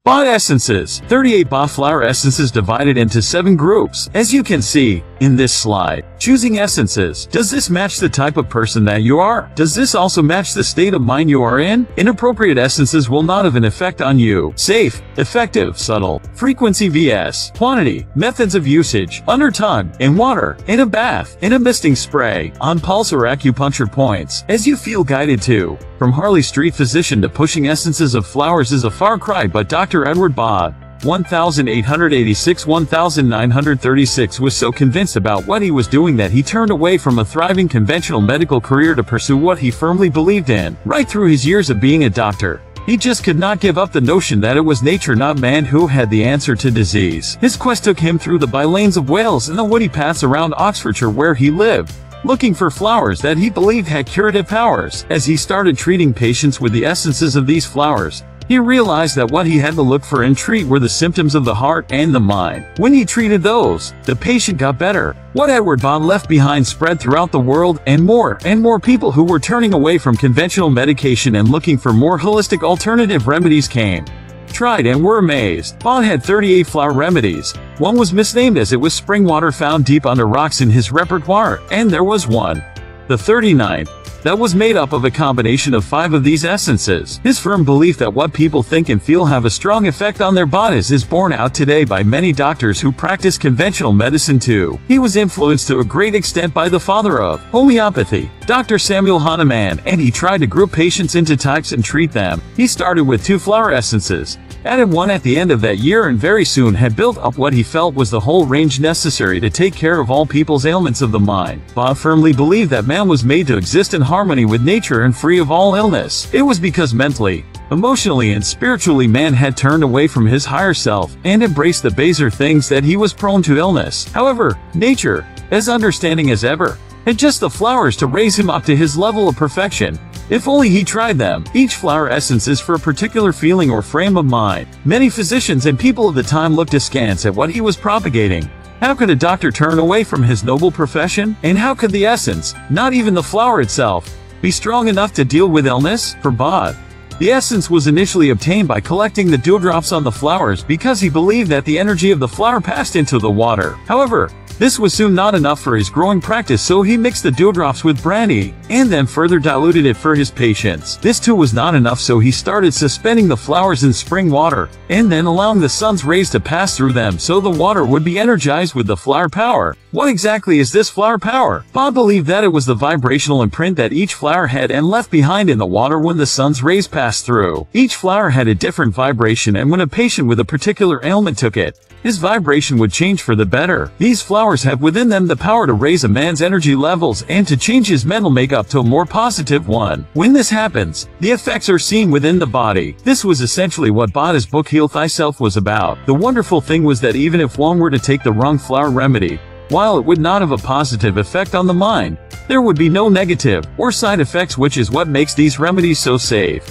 Bach essences. 38 Bach flower essences divided into 7 groups, as you can see in this slide. Choosing essences. Does this match the type of person that you are? Does this also match the state of mind you are in? Inappropriate essences will not have an effect on you. Safe, effective, subtle. Frequency vs. quantity. Methods of usage. Under tongue, in water, in a bath, in a misting spray, on pulse or acupuncture points, as you feel guided to. From Harley Street physician to pushing essences of flowers is a far cry, but Dr. Edward Bach, 1886-1936 was so convinced about what he was doing that he turned away from a thriving conventional medical career to pursue what he firmly believed in. Right through his years of being a doctor, he just could not give up the notion that it was nature, not man, who had the answer to disease. His quest took him through the by-lanes of Wales and the woody paths around Oxfordshire where he lived, looking for flowers that he believed had curative powers. As he started treating patients with the essences of these flowers, he realized that what he had to look for and treat were the symptoms of the heart and the mind. When he treated those, the patient got better. What Edward Bach left behind spread throughout the world, and more people who were turning away from conventional medication and looking for more holistic alternative remedies came, tried, and were amazed. Bach had 38 flower remedies. One was misnamed as it was spring water found deep under rocks in his repertoire, and there was one, the 39th, that was made up of a combination of 5 of these essences. His firm belief that what people think and feel have a strong effect on their bodies is borne out today by many doctors who practice conventional medicine too. He was influenced to a great extent by the father of homeopathy, Dr. Samuel Hahnemann, and he tried to group patients into types and treat them. He started with 2 flower essences, added one at the end of that year, and very soon had built up what he felt was the whole range necessary to take care of all people's ailments of the mind. Bach firmly believed that man was made to exist in harmony with nature and free of all illness. It was because mentally, emotionally, and spiritually man had turned away from his higher self and embraced the baser things that he was prone to illness. However, nature, as understanding as ever, had just the flowers to raise him up to his level of perfection. If only he tried them. Each flower essence is for a particular feeling or frame of mind. Many physicians and people of the time looked askance at what he was propagating. How could a doctor turn away from his noble profession? And how could the essence, not even the flower itself, be strong enough to deal with illness? For Bach, the essence was initially obtained by collecting the dewdrops on the flowers because he believed that the energy of the flower passed into the water. However, this was soon not enough for his growing practice, so he mixed the dewdrops with brandy, and then further diluted it for his patients. This too was not enough, so he started suspending the flowers in spring water, and then allowing the sun's rays to pass through them so the water would be energized with the flower power. What exactly is this flower power? Bach believed that it was the vibrational imprint that each flower had and left behind in the water when the sun's rays passed through. Each flower had a different vibration, and when a patient with a particular ailment took it, his vibration would change for the better. These flowers have within them the power to raise a man's energy levels and to change his mental makeup to a more positive one. When this happens, the effects are seen within the body. This was essentially what Bach's book Heal Thyself was about. The wonderful thing was that even if one were to take the wrong flower remedy, while it would not have a positive effect on the mind, there would be no negative or side effects, which is what makes these remedies so safe.